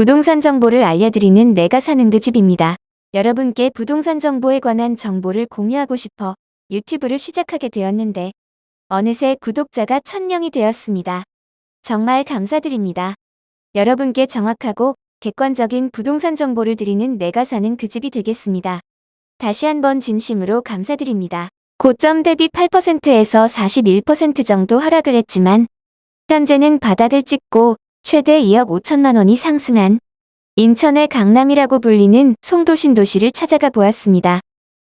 부동산 정보를 알려드리는 내가 사는 그 집입니다. 여러분께 부동산 정보에 관한 정보를 공유하고 싶어 유튜브를 시작하게 되었는데 어느새 구독자가 1000명이 되었습니다. 정말 감사드립니다. 여러분께 정확하고 객관적인 부동산 정보를 드리는 내가 사는 그 집이 되겠습니다. 다시 한번 진심으로 감사드립니다. 고점 대비 8%에서 41% 정도 하락을 했지만 현재는 바닥을 찍고 최대 2억 5천만 원이 상승한 인천의 강남이라고 불리는 송도 신도시를 찾아가 보았습니다.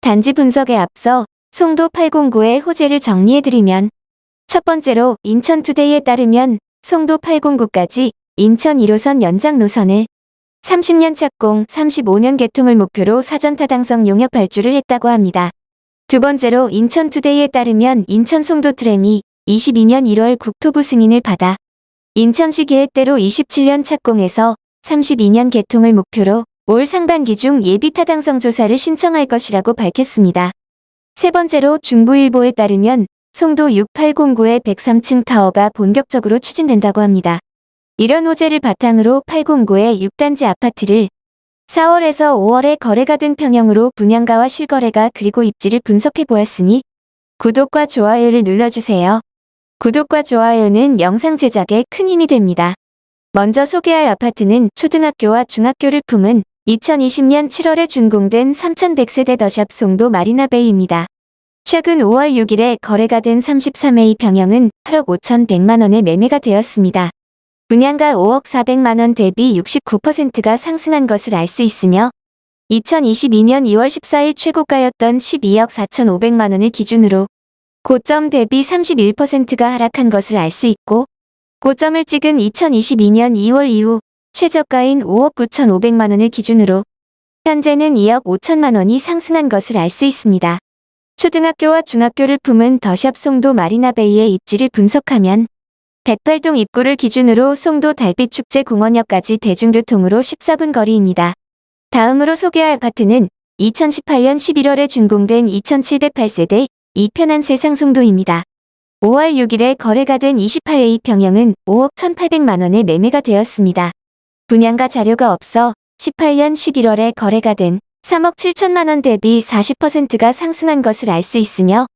단지 분석에 앞서 송도 809의 호재를 정리해드리면 첫 번째로 인천투데이에 따르면 송도 809까지 인천 1호선 연장 노선을 30년 착공, 35년 개통을 목표로 사전타당성 용역 발주를 했다고 합니다. 두 번째로 인천투데이에 따르면 인천 송도 트램이 22년 1월 국토부 승인을 받아 인천시 계획대로 27년 착공해서 32년 개통을 목표로 올 상반기 중 예비 타당성 조사를 신청할 것이라고 밝혔습니다. 세 번째로 중부일보에 따르면 송도 6809의 103층 타워가 본격적으로 추진된다고 합니다. 이런 호재를 바탕으로 809의 6단지 아파트를 4월에서 5월에 거래가 된 평형으로 분양가와 실거래가 그리고 입지를 분석해 보았으니 구독과 좋아요를 눌러주세요. 구독과 좋아요는 영상 제작에 큰 힘이 됩니다. 먼저 소개할 아파트는 초등학교와 중학교를 품은 2020년 7월에 준공된 3100세대 더샵 송도 마리나베이입니다. 최근 5월 6일에 거래가 된 33A 평형은 8억 5,100만 원에 매매가 되었습니다. 분양가 5억 400만 원 대비 69%가 상승한 것을 알 수 있으며 2022년 2월 14일 최고가였던 12억 4,500만 원을 기준으로 고점 대비 31%가 하락한 것을 알 수 있고 고점을 찍은 2022년 2월 이후 최저가인 5억 9,500만 원을 기준으로 현재는 2억 5천만 원이 상승한 것을 알 수 있습니다. 초등학교와 중학교를 품은 더샵 송도 마리나베이의 입지를 분석하면 108동 입구를 기준으로 송도 달빛축제 공원역까지 대중교통으로 14분 거리입니다. 다음으로 소개할 아파트는 2018년 11월에 준공된 2708세대 이편한 세상 송도입니다. 5월 6일에 거래가 된 28A 평형은 5억 1,800만 원에 매매가 되었습니다. 분양가 자료가 없어 18년 11월에 거래가 된 3억 7천만 원 대비 40%가 상승한 것을 알 수 있으며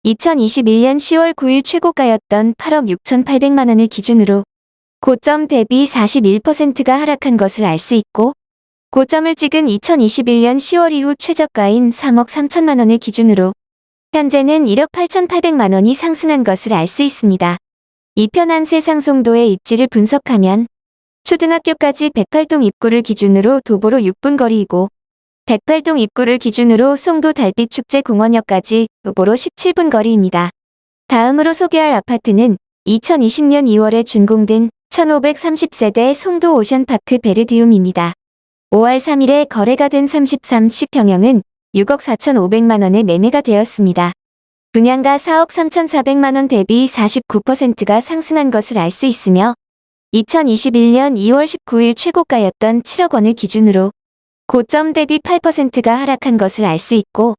2021년 10월 9일 최고가였던 8억 6,800만 원을 기준으로 고점 대비 41%가 하락한 것을 알 수 있고 고점을 찍은 2021년 10월 이후 최저가인 3억 3천만 원을 기준으로 현재는 1억 8,800만 원이 상승한 것을 알 수 있습니다. 이편한 세상 송도의 입지를 분석하면 초등학교까지 108동 입구를 기준으로 도보로 6분 거리이고 108동 입구를 기준으로 송도 달빛축제 공원역까지 도보로 17분 거리입니다. 다음으로 소개할 아파트는 2020년 2월에 준공된 1530세대 송도 오션파크 베르디움입니다. 5월 3일에 거래가 된 33시 평형은 6억 4,500만 원에 매매가 되었습니다. 분양가 4억 3,400만 원 대비 49%가 상승한 것을 알 수 있으며 2021년 2월 19일 최고가였던 7억 원을 기준으로 고점 대비 8%가 하락한 것을 알 수 있고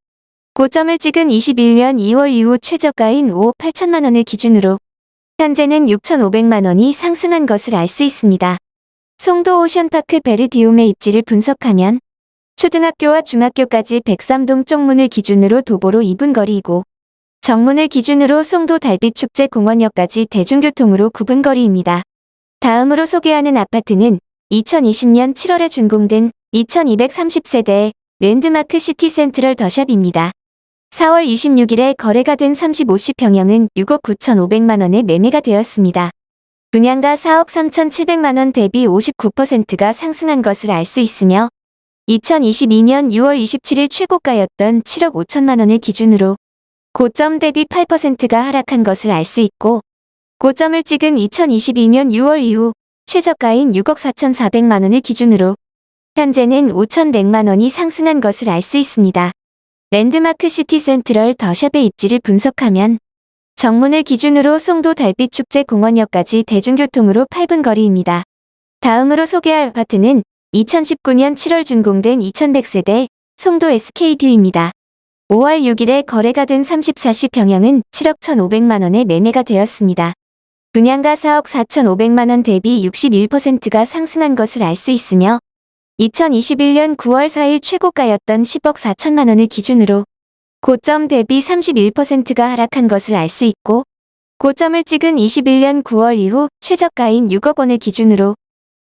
고점을 찍은 21년 2월 이후 최저가인 5억 8천만 원을 기준으로 현재는 6,500만 원이 상승한 것을 알 수 있습니다. 송도 오션파크 베르디움의 입지를 분석하면 초등학교와 중학교까지 103동 쪽문을 기준으로 도보로 2분 거리이고 정문을 기준으로 송도 달빛축제 공원역까지 대중교통으로 9분 거리입니다. 다음으로 소개하는 아파트는 2020년 7월에 준공된 2230세대의 랜드마크 시티 센트럴 더샵입니다. 4월 26일에 거래가 된 35시 평형은 6억 9,500만 원에 매매가 되었습니다. 분양가 4억 3,700만 원 대비 59%가 상승한 것을 알 수 있으며 2022년 6월 27일 최고가였던 7억 5천만 원을 기준으로 고점 대비 8%가 하락한 것을 알 수 있고 고점을 찍은 2022년 6월 이후 최저가인 6억 4,400만 원을 기준으로 현재는 5,100만 원이 상승한 것을 알 수 있습니다. 랜드마크 시티 센트럴 더샵의 입지를 분석하면 정문을 기준으로 송도 달빛축제 공원역까지 대중교통으로 8분 거리입니다. 다음으로 소개할 아파트는 2019년 7월 준공된 2100세대 송도 SK뷰입니다. 5월 6일에 거래가 된 34시 평형은 7억 1,500만 원에 매매가 되었습니다. 분양가 4억 4,500만 원 대비 61%가 상승한 것을 알 수 있으며 2021년 9월 4일 최고가였던 10억 4천만 원을 기준으로 고점 대비 31%가 하락한 것을 알 수 있고 고점을 찍은 21년 9월 이후 최저가인 6억 원을 기준으로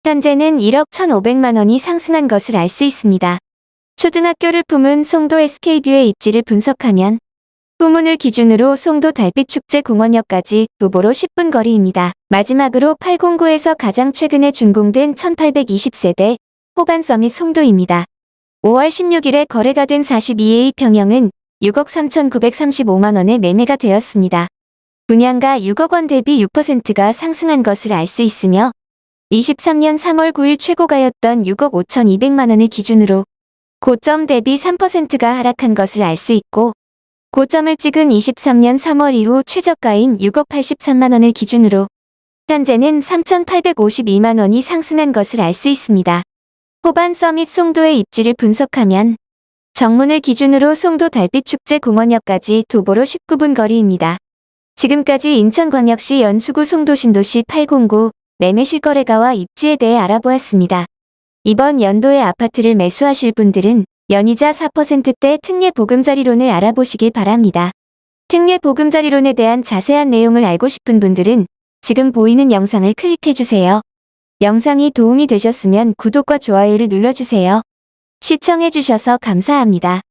현재는 1억 1,500만 원이 상승한 것을 알 수 있습니다. 초등학교를 품은 송도 SK뷰의 입지를 분석하면 후문을 기준으로 송도 달빛축제 공원역까지 도보로 10분 거리입니다. 마지막으로 809에서 가장 최근에 준공된 1820세대 호반서밋 송도입니다. 5월 16일에 거래가 된 42A 평형은 6억 3,935만 원에 매매가 되었습니다. 분양가 6억 원 대비 6%가 상승한 것을 알 수 있으며 23년 3월 9일 최고가였던 6억 5,200만 원을 기준으로 고점 대비 3%가 하락한 것을 알 수 있고 고점을 찍은 23년 3월 이후 최저가인 6억 83만 원을 기준으로 현재는 3,852만 원이 상승한 것을 알 수 있습니다. 호반 서밋 송도의 입지를 분석하면 정문을 기준으로 송도 달빛축제 공원역까지 도보로 19분 거리입니다. 지금까지 인천광역시 연수구 송도 신도시 809 매매 실거래가와 입지에 대해 알아보았습니다. 이번 연도에 아파트를 매수하실 분들은 연이자 4%대 특례 보금자리론을 알아보시길 바랍니다. 특례 보금자리론에 대한 자세한 내용을 알고 싶은 분들은 지금 보이는 영상을 클릭해주세요. 영상이 도움이 되셨으면 구독과 좋아요를 눌러주세요. 시청해주셔서 감사합니다.